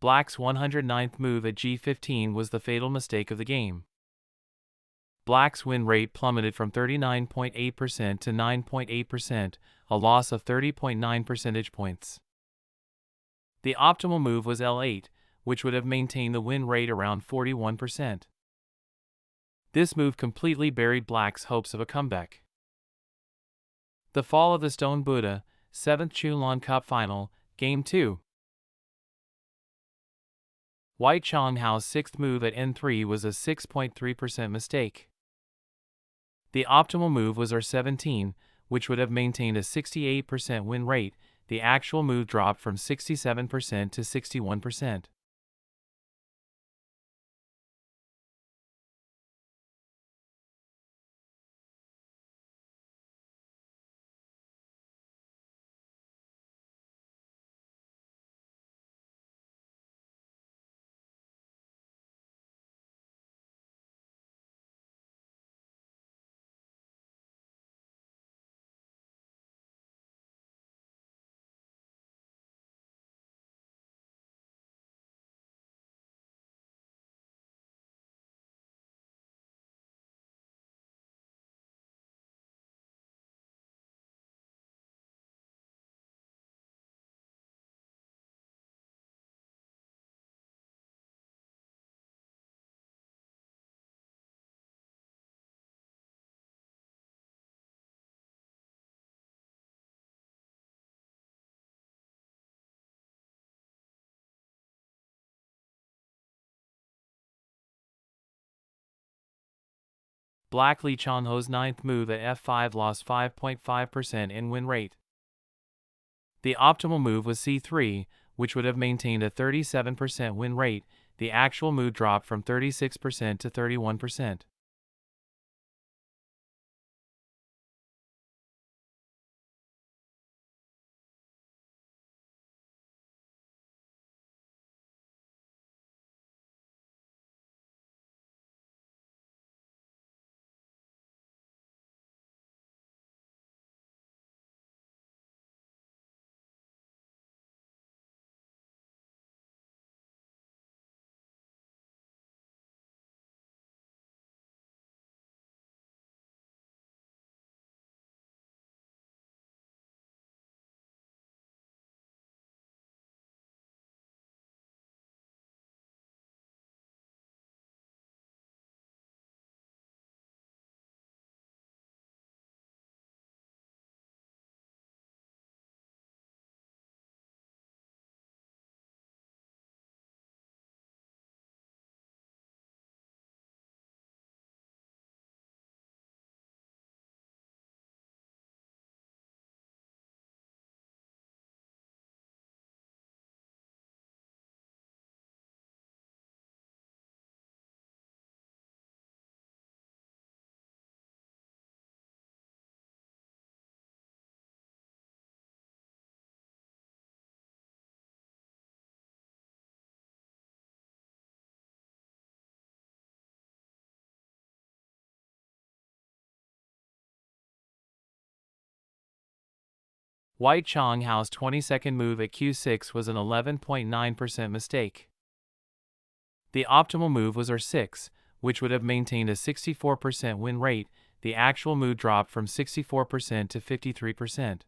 Black's 109th move at g15 was the fatal mistake of the game. Black's win rate plummeted from 39.8% to 9.8%, a loss of 30.9 percentage points. The optimal move was L8, which would have maintained the win rate around 41%. This move completely buried Black's hopes of a comeback. The Fall of the Stone Buddha, 7th Chunlan Cup Final, Game 2. White Chang Hao's 6th move at N3 was a 6.3% mistake. The optimal move was R17, which would have maintained a 68% win rate. The actual move dropped from 67% to 61%. Black Lee Chang-ho's 9th move at F5 lost 5.5% in win rate. The optimal move was C3, which would have maintained a 37% win rate. The actual move dropped from 36% to 31%. White Chang Hao's 22nd move at Q6 was an 11.9% mistake. The optimal move was R6, which would have maintained a 64% win rate. The actual move dropped from 64% to 53%.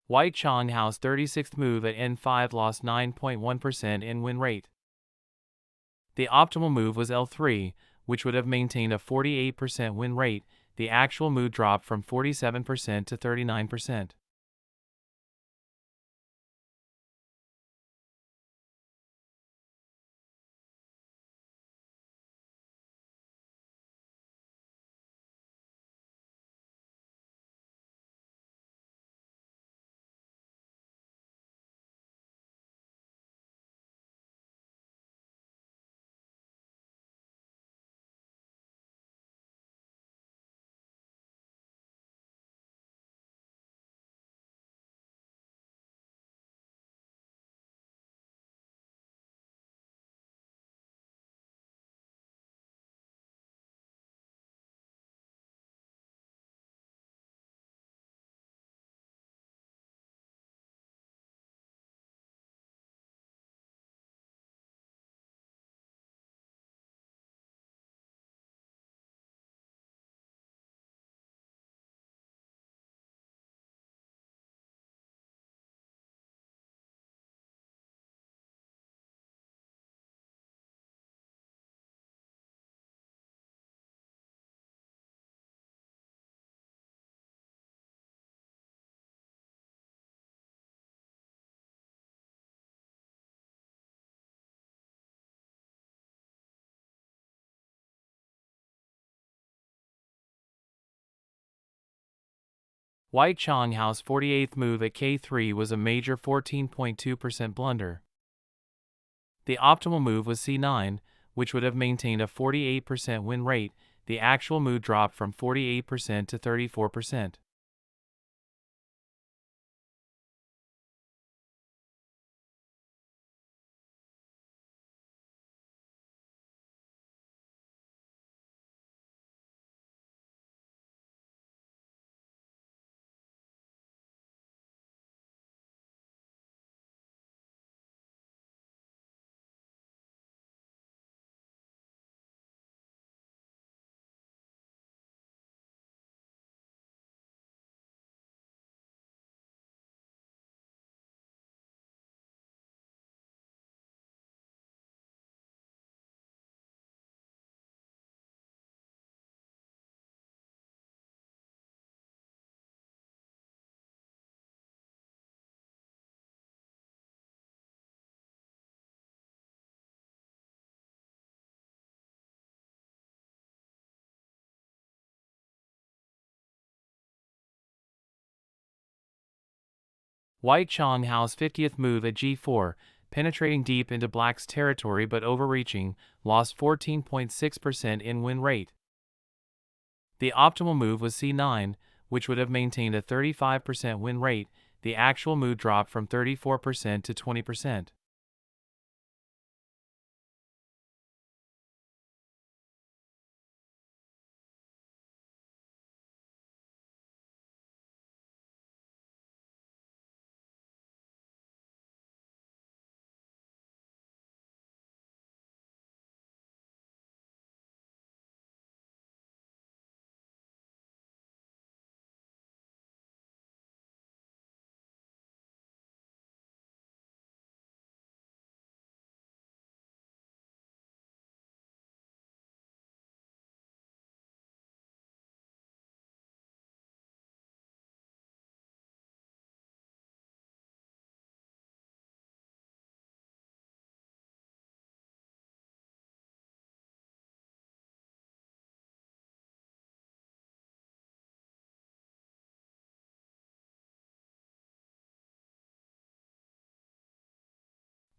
Chang Hao's 36th move at N5 lost 9.1% in win rate. The optimal move was L3, which would have maintained a 48% win rate. The actual move dropped from 47% to 39%. Chang Hao's 48th move at K3 was a major 14.2% blunder. The optimal move was C9, which would have maintained a 48% win rate. The actual move dropped from 48% to 34%. Chang Hao's 50th move at G4, penetrating deep into Black's territory but overreaching, lost 14.6% in win rate. The optimal move was C9, which would have maintained a 35% win rate. The actual move dropped from 34% to 20%.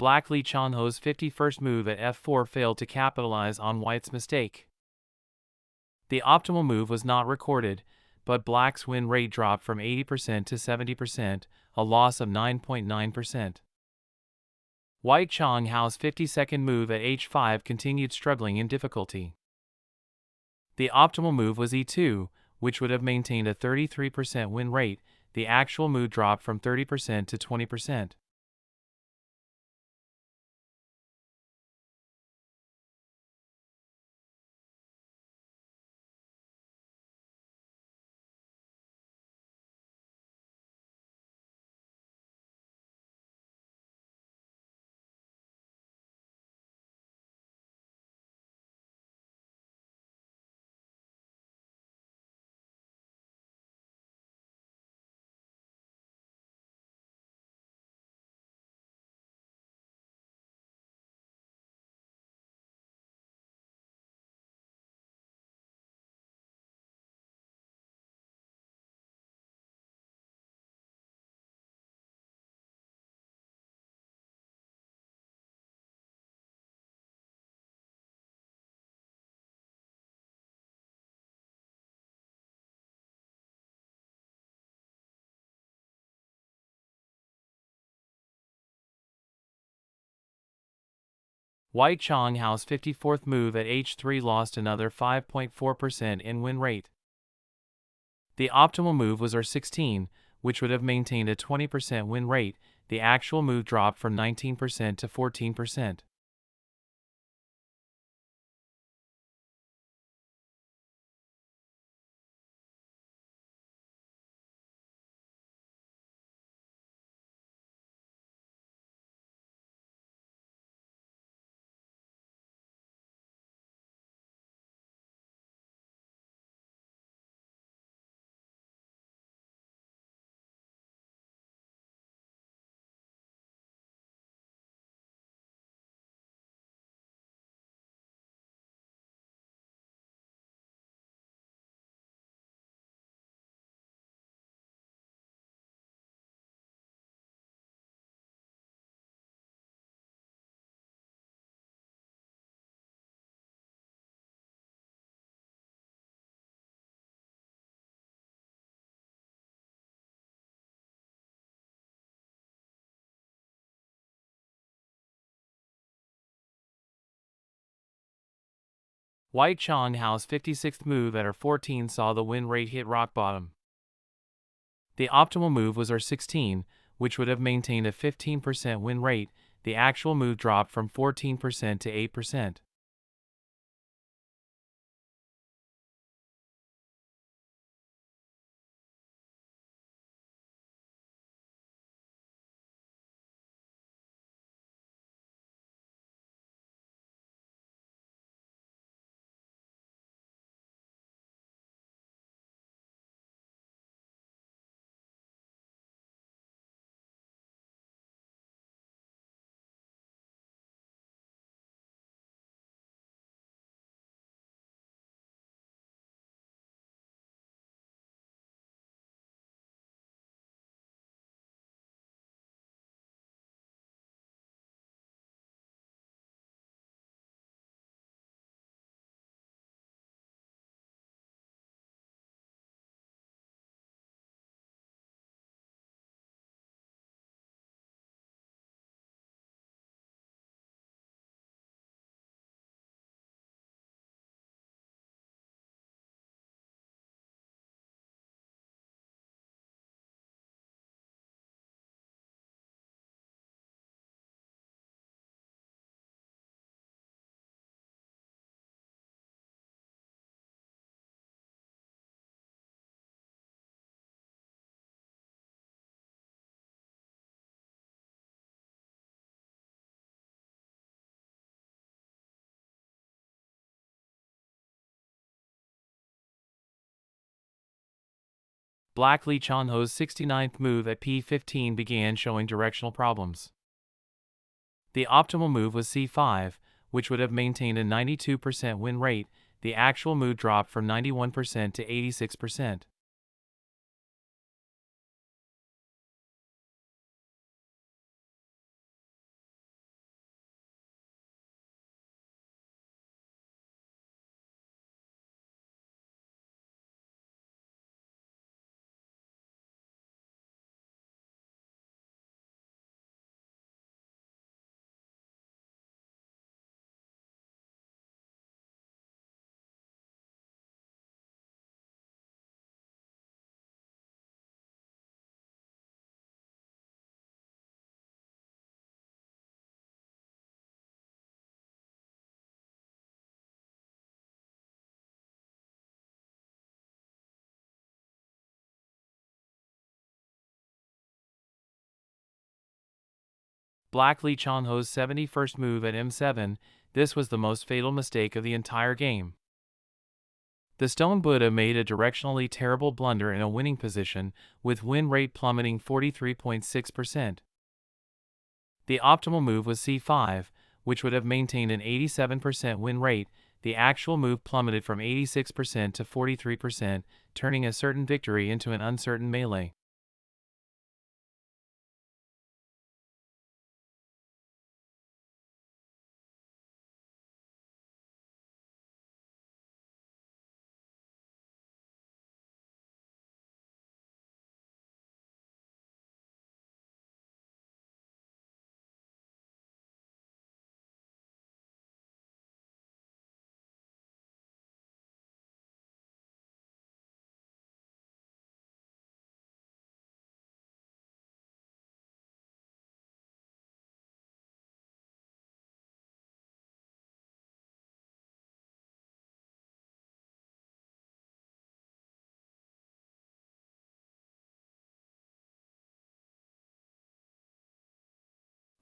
Black Lee Chang-ho's 51st move at F4 failed to capitalize on White's mistake. The optimal move was not recorded, but Black's win rate dropped from 80% to 70%, a loss of 9.9%. Chang Hao's 52nd move at H5 continued struggling in difficulty. The optimal move was E2, which would have maintained a 33% win rate. The actual move dropped from 30% to 20%. White Chang Hao's 54th move at h3 lost another 5.4% in win rate. The optimal move was r16, which would have maintained a 20% win rate. The actual move dropped from 19% to 14%. White Chang Hao's 56th move at r14 saw the win rate hit rock bottom. The optimal move was r16, which would have maintained a 15% win rate. The actual move dropped from 14% to 8%. Black Lee Chang-ho's 69th move at p15 began showing directional problems. The optimal move was c5, which would have maintained a 92% win rate. The actual move dropped from 91% to 86%. Black Lee Chang-ho's 71st move at m7, this was the most fatal mistake of the entire game. The Stone Buddha made a directionally terrible blunder in a winning position, with win rate plummeting 43.6%. The optimal move was c5, which would have maintained an 87% win rate. The actual move plummeted from 86% to 43%, turning a certain victory into an uncertain melee.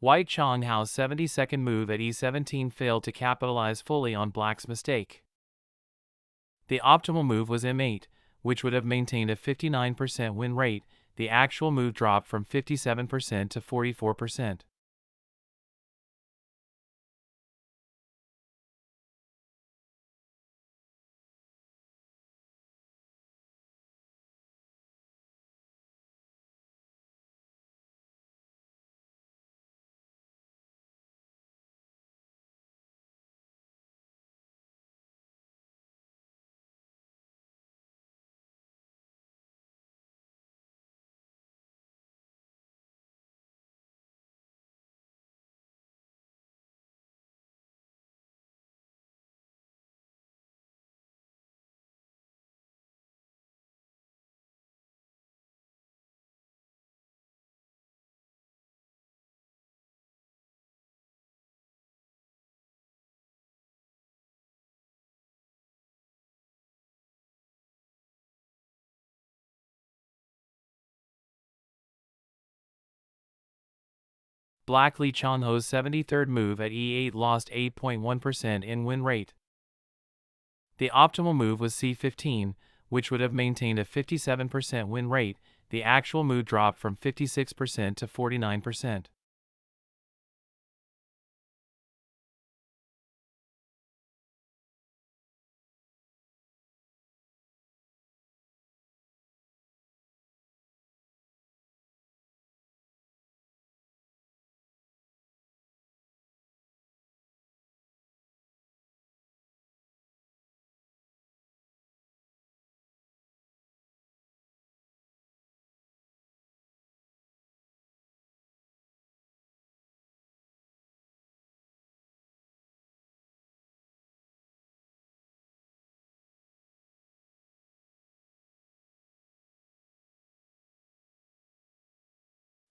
White Chang Hao's 72nd move at e17 failed to capitalize fully on Black's mistake. The optimal move was m8, which would have maintained a 59% win rate. The actual move dropped from 57% to 44%. Black Lee Chang-ho's 73rd move at e8 lost 8.1% in win rate. The optimal move was c15, which would have maintained a 57% win rate. The actual move dropped from 56% to 49%.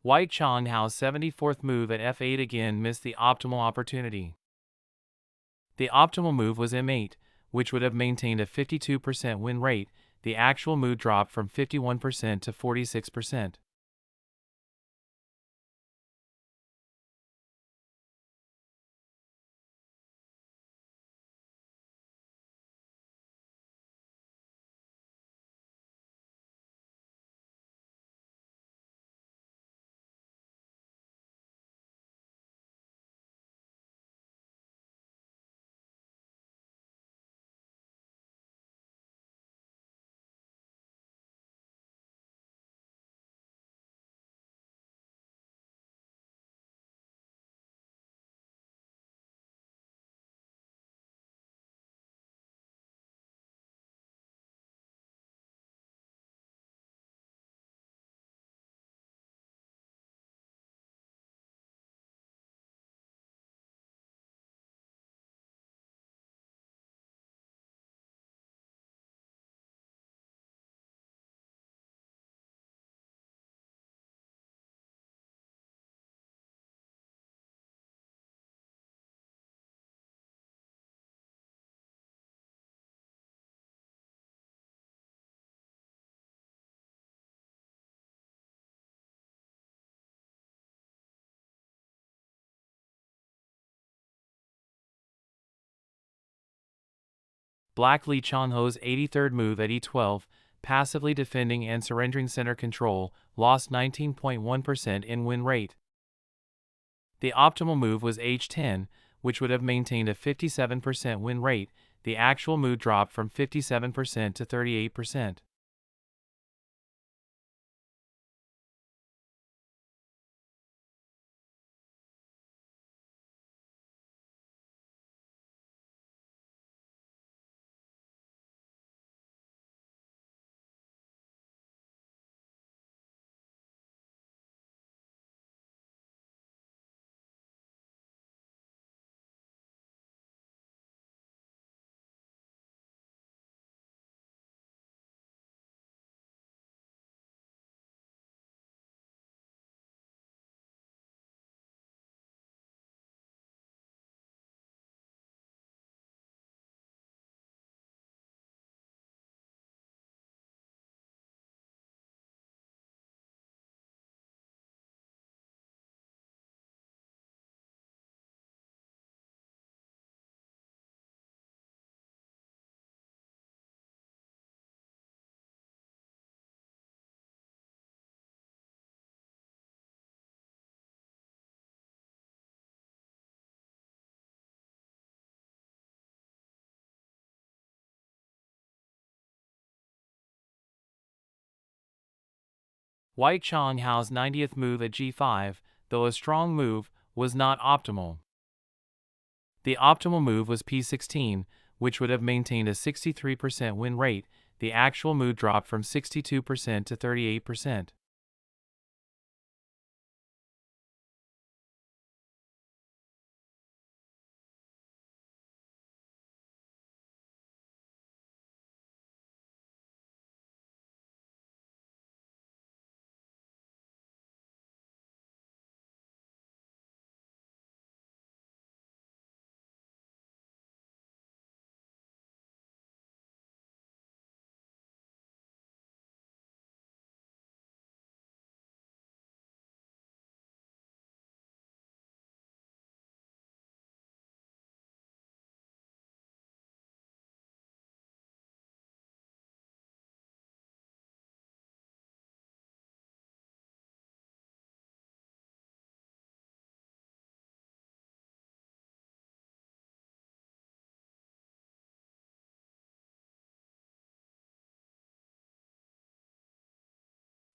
White Chang Hao's 74th move at f8 again missed the optimal opportunity. The optimal move was m8, which would have maintained a 52% win rate. The actual move dropped from 51% to 46%. Black Lee Chang-ho's 83rd move at e12, passively defending and surrendering center control, lost 19.1% in win rate. The optimal move was h10, which would have maintained a 57% win rate. The actual move dropped from 57% to 38%. White Chang Hao's 90th move at g5, though a strong move, was not optimal. The optimal move was p16, which would have maintained a 63% win rate. The actual move dropped from 62% to 38%.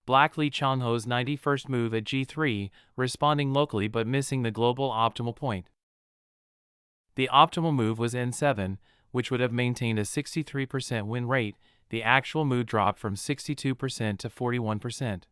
Black Lee Chang-ho's 91st move at g3, responding locally but missing the global optimal point. The optimal move was n7, which would have maintained a 63% win rate. The actual move dropped from 62% to 41%.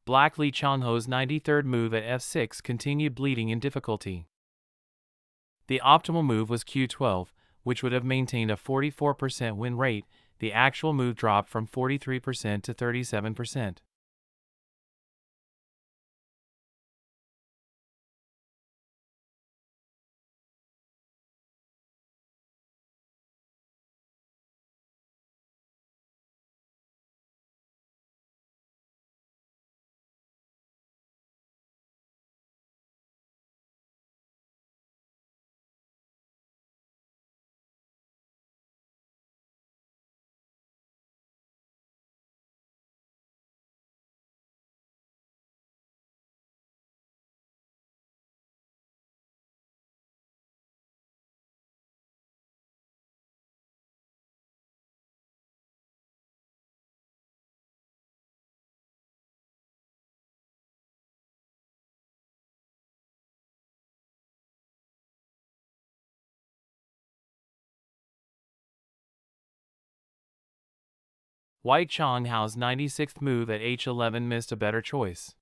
Black Lee Chang-ho's 93rd move at f6 continued bleeding in difficulty. The optimal move was q12, which would have maintained a 44% win rate. The actual move dropped from 43% to 37%. White Chang Hao's 96th move at h11 missed a better choice.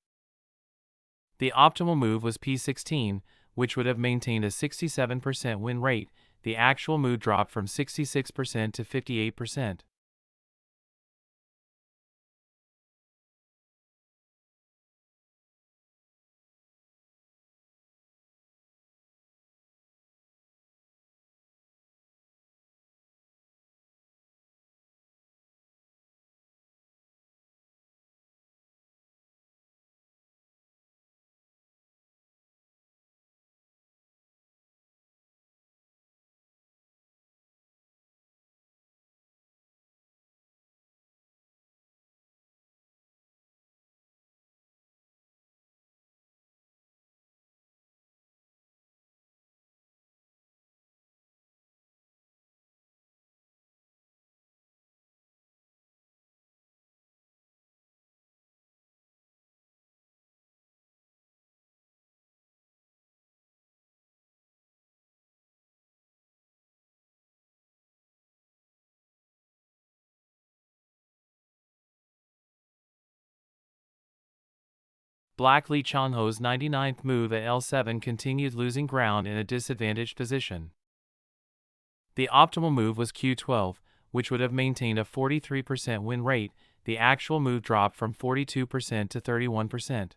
The optimal move was p16, which would have maintained a 67% win rate. The actual move dropped from 66% to 58%. Black Lee Chang-ho's 99th move at L7 continued losing ground in a disadvantaged position. The optimal move was Q12, which would have maintained a 43% win rate. The actual move dropped from 42% to 31%.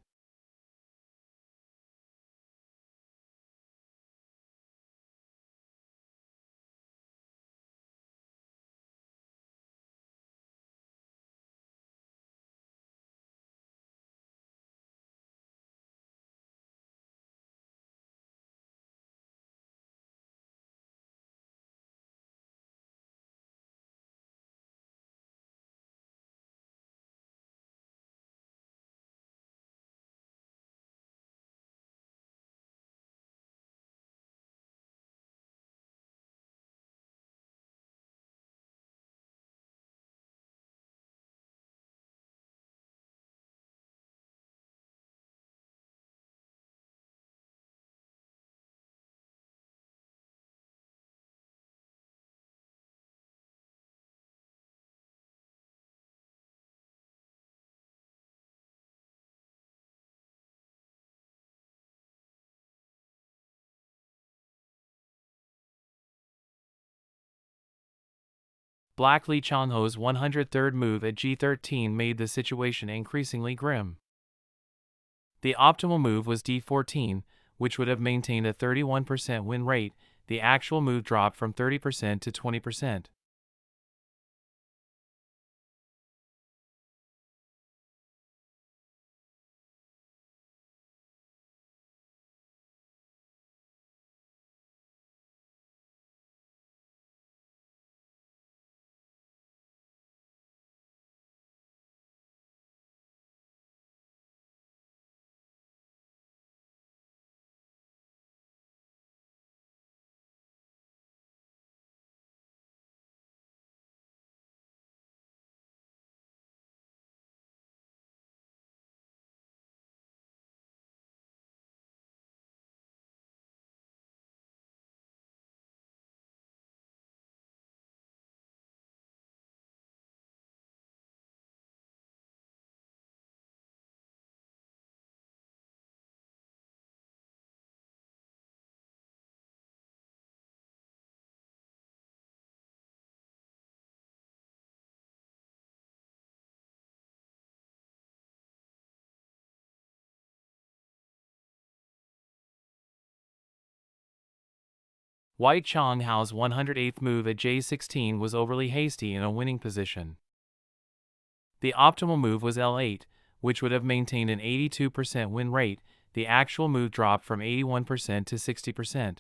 Black Lee Chang-ho's 103rd move at G13 made the situation increasingly grim. The optimal move was D14, which would have maintained a 31% win rate. The actual move dropped from 30% to 20%. Chang Hao's 108th move at J16 was overly hasty in a winning position. The optimal move was L8, which would have maintained an 82% win rate. The actual move dropped from 81% to 60%.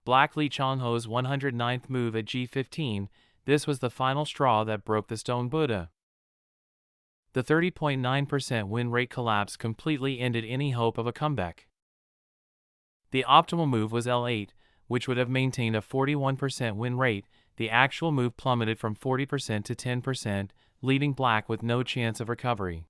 Black Lee Chang-ho's 109th move at G15, this was the final straw that broke the stone Buddha. The 30.9% win rate collapse completely ended any hope of a comeback. The optimal move was L8, which would have maintained a 41% win rate. The actual move plummeted from 40% to 10%, leaving Black with no chance of recovery.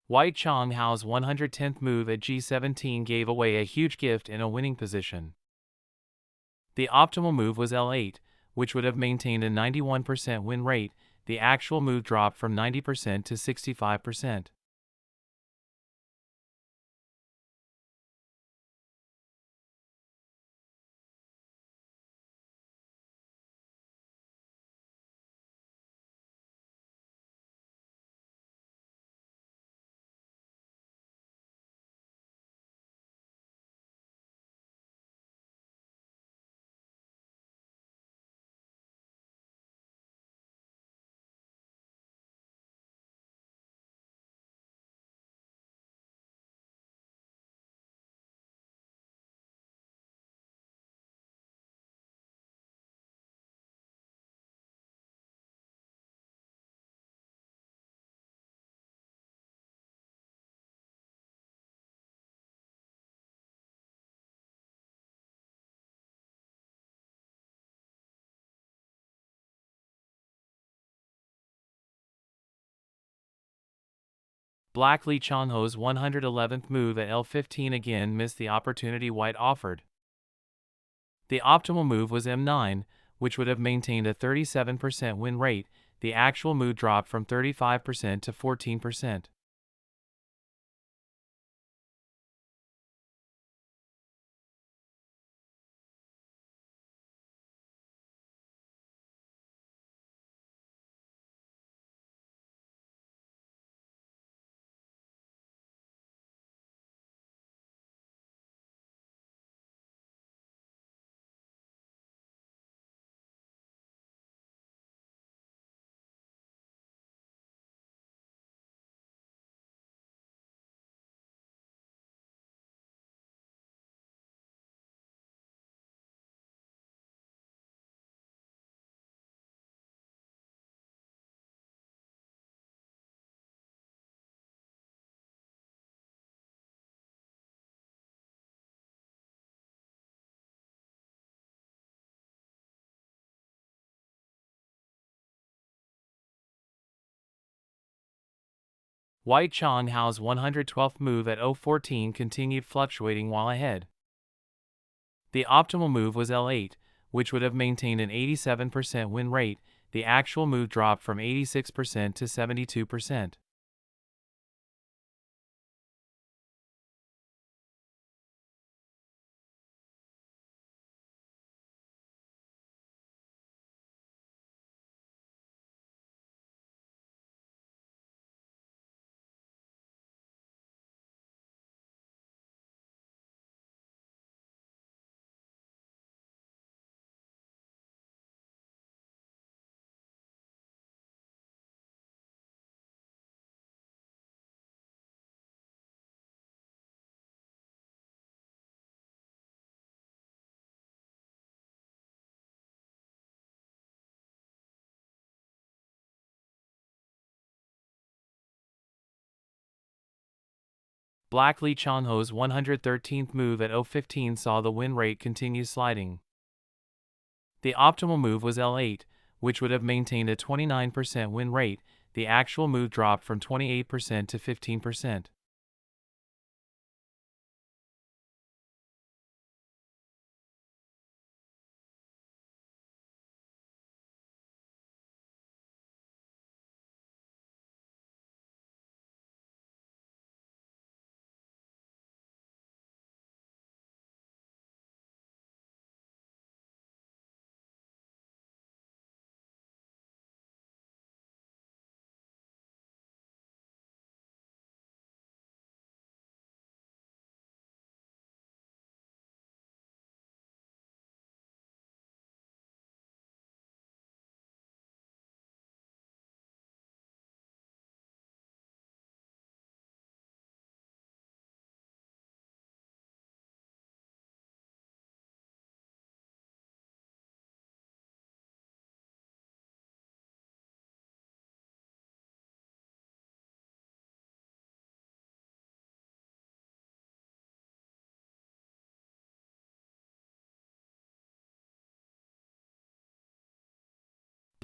White Chang Hao's 110th move at g17 gave away a huge gift in a winning position. The optimal move was L8, which would have maintained a 91% win rate. The actual move dropped from 90% to 65%. Black Lee Chang-ho's 111th move at L15 again missed the opportunity White offered. The optimal move was M9, which would have maintained a 37% win rate. The actual move dropped from 35% to 14%. White Chang Hao's 112th move at O14 continued fluctuating while ahead. The optimal move was L8, which would have maintained an 87% win rate. The actual move dropped from 86% to 72%. Black Lee Chang-ho's 113th move at O15 saw the win rate continue sliding. The optimal move was L8, which would have maintained a 29% win rate. The actual move dropped from 28% to 15%.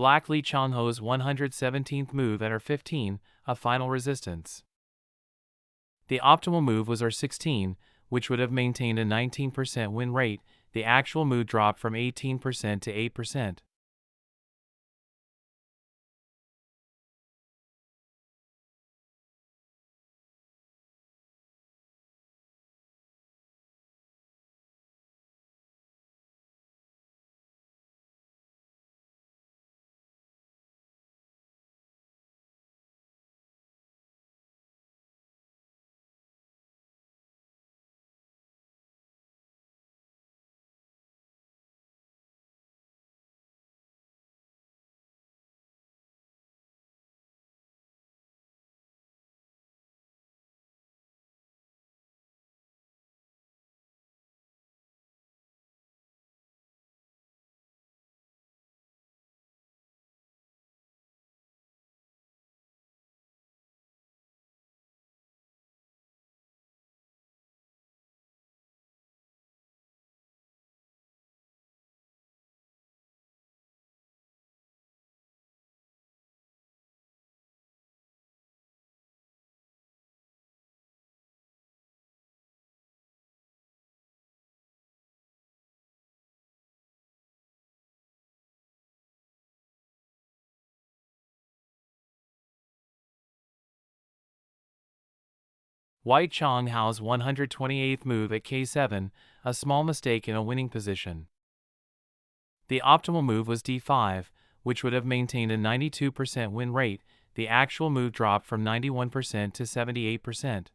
Black Lee Chang-ho's 117th move at R15, a final resistance. The optimal move was R16, which would have maintained a 19% win rate. The actual move dropped from 18% to 8%. White Chang Hao's 128th move at K7, a small mistake in a winning position. The optimal move was D5, which would have maintained a 92% win rate. The actual move dropped from 91% to 78%.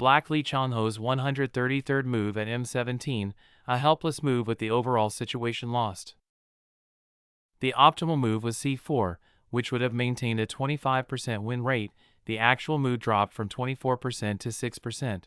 Black Lee Chang-ho's 133rd move at M17, a helpless move with the overall situation lost. The optimal move was C4, which would have maintained a 25% win rate. The actual move dropped from 24% to 6%.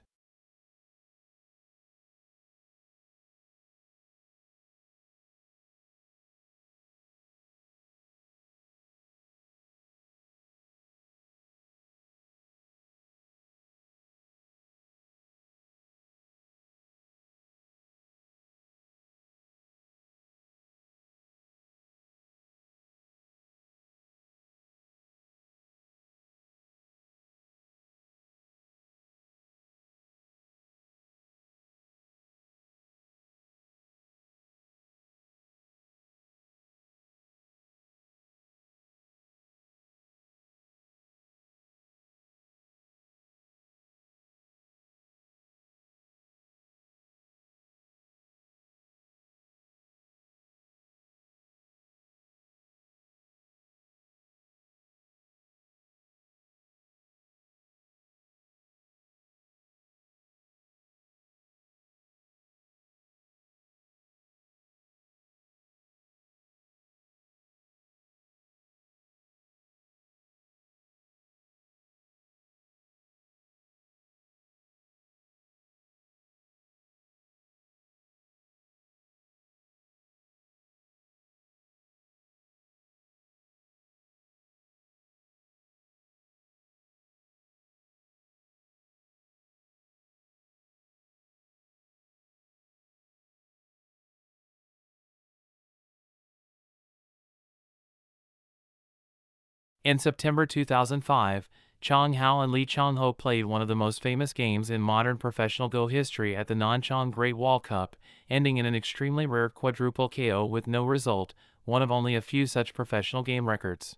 In September 2005, Chang Hao and Lee Chang-ho played one of the most famous games in modern professional Go history at the Nanchang Great Wall Cup, ending in an extremely rare quadruple KO with no result, one of only a few such professional game records.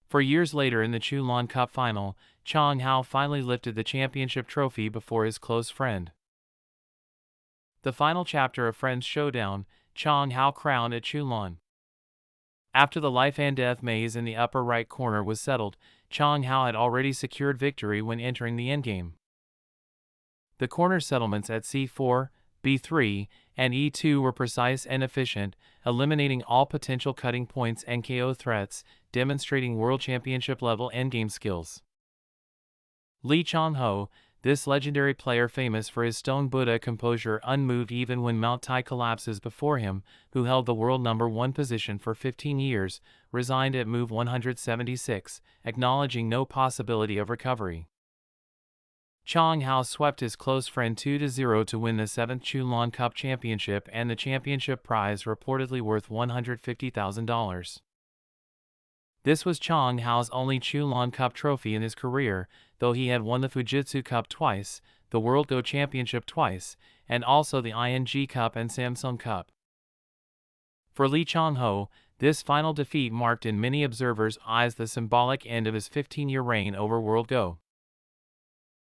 4 years later in the Chunlan Cup final, Chang Hao finally lifted the championship trophy before his close friend. The final chapter of Friends Showdown, Chang Hao crowned at Chunlan. After the life and death maze in the upper right corner was settled, Chang Hao had already secured victory when entering the endgame. The corner settlements at c4, b3, and e2 were precise and efficient, eliminating all potential cutting points and KO threats, demonstrating World Championship level endgame skills. Lee Chang-ho, this legendary player famous for his stone Buddha composure unmoved even when Mount Tai collapses before him, who held the world #1 position for 15 years, resigned at move 176, acknowledging no possibility of recovery. Chang Hao swept his close friend 2-0 to win the 7th Chunlan Cup Championship and the championship prize reportedly worth $150,000. This was Chang Hao's only Chunlan Cup trophy in his career, though he had won the Fujitsu Cup twice, the World Go Championship twice, and also the ING Cup and Samsung Cup. For Lee Chang-ho, this final defeat marked in many observers' eyes the symbolic end of his 15-year reign over World Go.